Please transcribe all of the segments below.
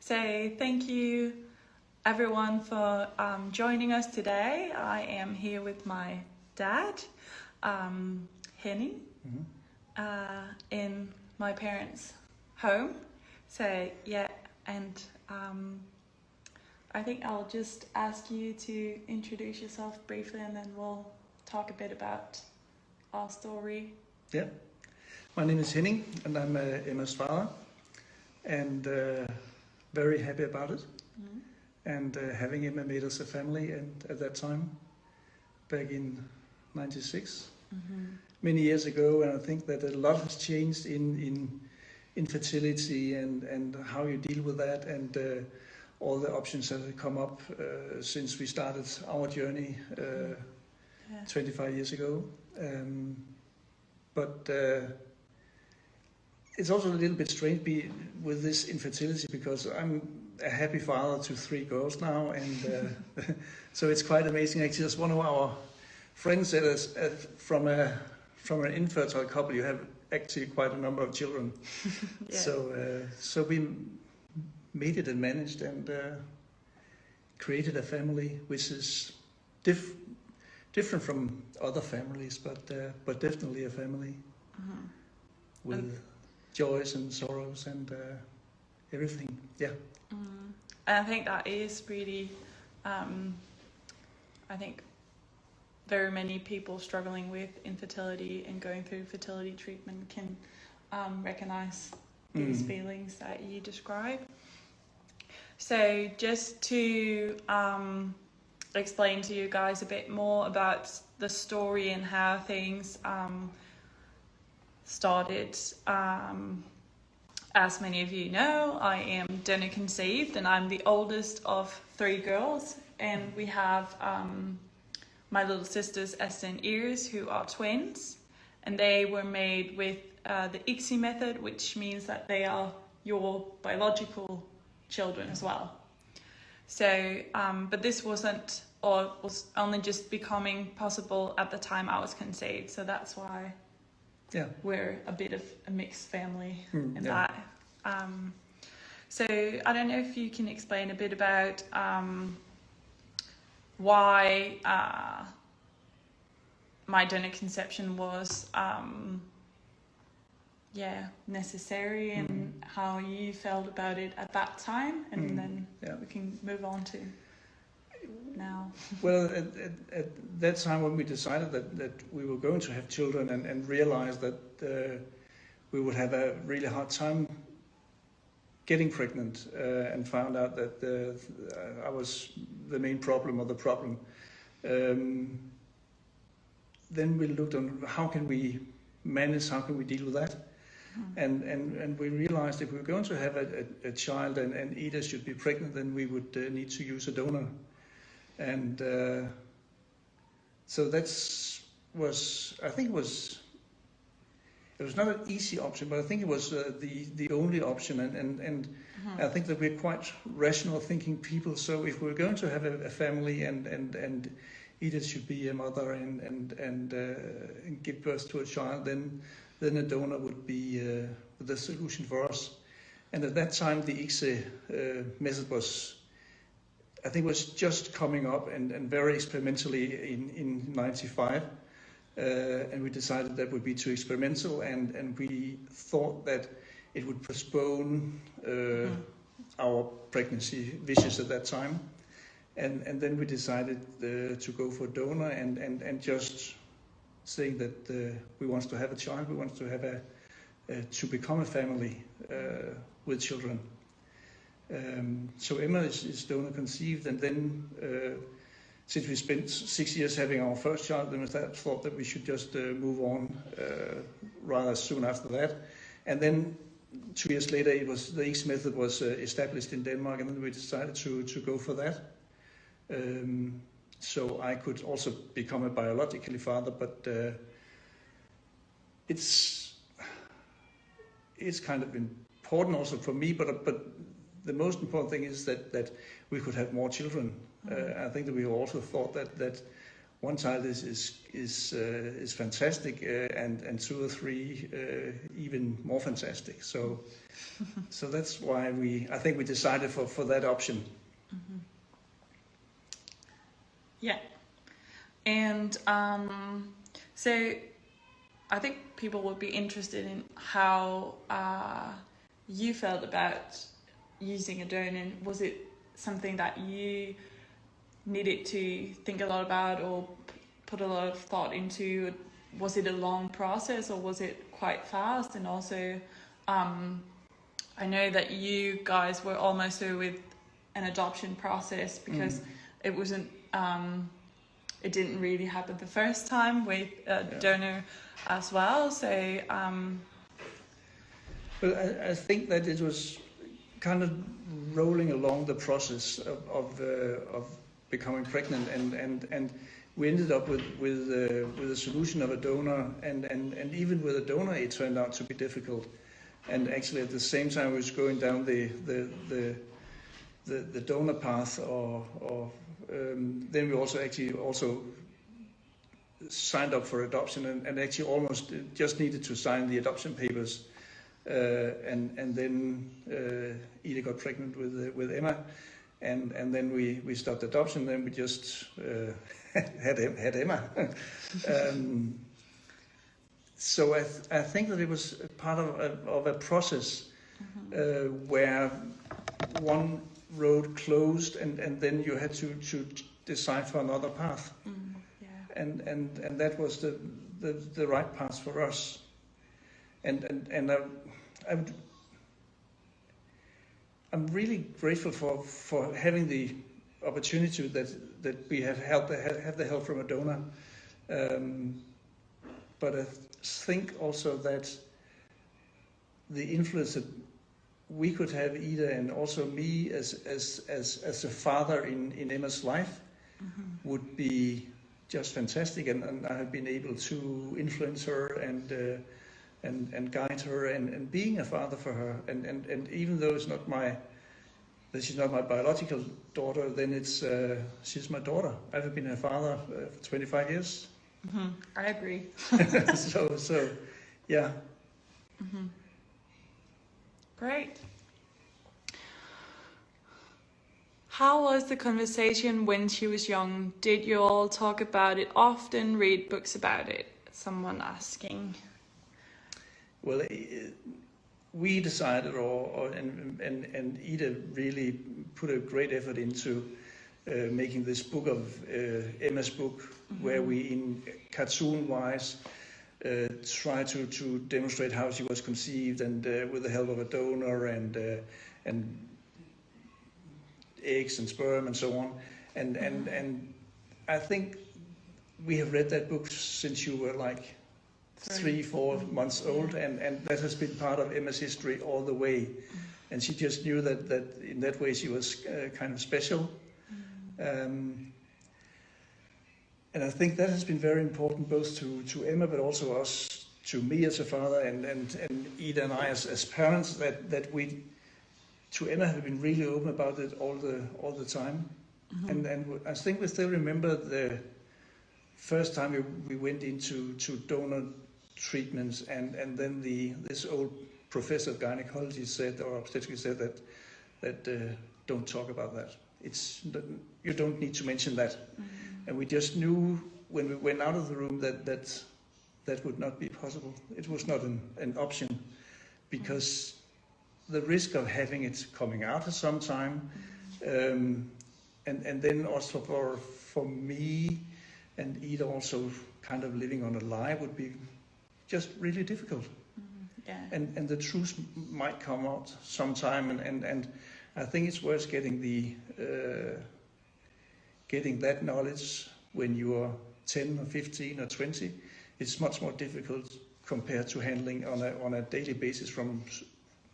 So thank you everyone for joining us today. I am here with my dad, Henning, in my parents' home. So yeah, and I think I'll just ask you to introduce yourself briefly and then we'll talk a bit about our story. Yeah, my name is Henning and I'm Emma's father, and very happy about it. And having Emma made us a family, and at that time, back in '96, many years ago, and I think that a lot has changed in infertility and how you deal with that, and all the options that have come up since we started our journey 25 years ago. But it's also a little bit strange with this infertility, because I'm a happy father to 3 girls now, and so it's quite amazing. Actually, just one of our friends said us from an infertile couple, you have actually quite a number of children. So we made it and managed and created a family which is different from other families, but definitely a family with joys and sorrows and everything. Yeah. And I think that is really, I think very many people struggling with infertility and going through fertility treatment can recognize these feelings that you describe. So just to explain to you guys a bit more about the story and how things started. As many of you know, I am donor conceived and I'm the oldest of 3 girls, and we have my little sisters Esther and Iris, who are twins, and they were made with the ICSI method, which means that they are your biological children as well. So, but this wasn't, or was only just becoming possible at the time I was conceived, so that's why we're a bit of a mixed family in that. So I don't know if you can explain a bit about why my donor conception was necessary, and how you felt about it at that time, and then we can move on to now. Well, at that time when we decided that we were going to have children, and realized that we would have a really hard time getting pregnant, and found out that I was the main problem, or the problem, then we looked on how can we manage, how can we deal with that. And we realized if we were going to have a child and either should be pregnant, then we would need to use a donor. And so I think it was not an easy option, but I think it was the only option. And I think that we're quite rational thinking people. So if we're going to have a family and Edith should be a mother and give birth to a child, then a donor would be the solution for us. And at that time, the ICSI method was just coming up and very experimentally in '95. And we decided that would be too experimental, and we thought that it would postpone our pregnancy wishes at that time. And then we decided to go for donor and just saying that we want to have a child, we want to have to become a family with children. So Emma is donor conceived, and then since we spent 6 years having our first child, then we thought that we should just move on rather soon after that. And then 2 years later, the ICSI method was established in Denmark, and then we decided to go for that. So I could also become a biologically father, but it's kind of important also for me. But the most important thing is that we could have more children. I think that we also thought that one child is fantastic, and 2 or 3 even more fantastic. So so that's why I think we decided for that option. Yeah. And so I think people would be interested in how you felt about using a donor. Was it something that you needed to think a lot about or put a lot of thought into? Was it a long process or was it quite fast? And also, I know that you guys were almost through with an adoption process because it wasn't, it didn't really happen the first time with a donor as well. So, but I think that it was kind of rolling along the process of becoming pregnant, and we ended up with a solution of a donor, and even with a donor it turned out to be difficult. And actually at the same time we was going down the donor path, or then we also signed up for adoption, and actually almost just needed to sign the adoption papers, and then Ida got pregnant with Emma, and then we stopped adoption. Then we just had Emma. So I think that it was part of a process where one road closed, and then you had to decide for another path. And that was the right path for us. And I'm really grateful for having the opportunity that we have the help from a donor. But I think also that the influence that we could have, Ida, and also me as a father in Emma's life, would be just fantastic, and I have been able to influence her and guide her, and being a father for her, and even though she's not my biological daughter, then she's my daughter. I've been her father for 25 years. I agree. so yeah. Great. How was the conversation when she was young? Did you all talk about it often, read books about it? Someone asking. Well, we decided, and Ida really put a great effort into making this book of Emma's book, where we, in cartoon-wise, try to demonstrate how she was conceived, and with the help of a donor, and eggs and sperm and so on. And I think we have read that book since you were like 3-4 months old, and that has been part of Emma's history all the way. And she just knew that in that way she was kind of special. And I think that has been very important both to Emma, but also us, to me as a father, and Ida and I as parents, that we, to Emma, have been really open about it all the time. And I think we still remember the first time we went into donor treatments, and then this old professor of gynecology said, or obstetrics said, that don't talk about that. You don't need to mention that. And we just knew when we went out of the room that would not be possible. It was not an option, because the risk of having it coming out at some time, and then also for me and Ida also kind of living on a lie would be just really difficult. And the truth might come out sometime, and I think it's worth getting that knowledge when you are 10 or 15 or 20. It's much more difficult compared to handling on a daily basis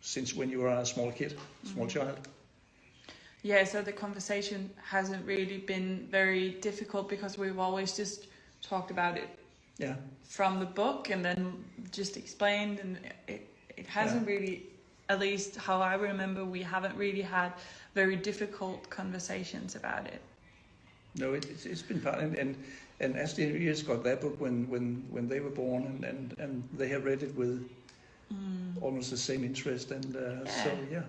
since when you are a small child. Yeah, so the conversation hasn't really been very difficult because we've always just talked about it from the book and then just explained, and it hasn't really, at least how I remember, we haven't really had very difficult conversations about it. No, it's been part, and Ashley and Iris got their book when they were born, and they have read it with almost the same interest, and so yeah.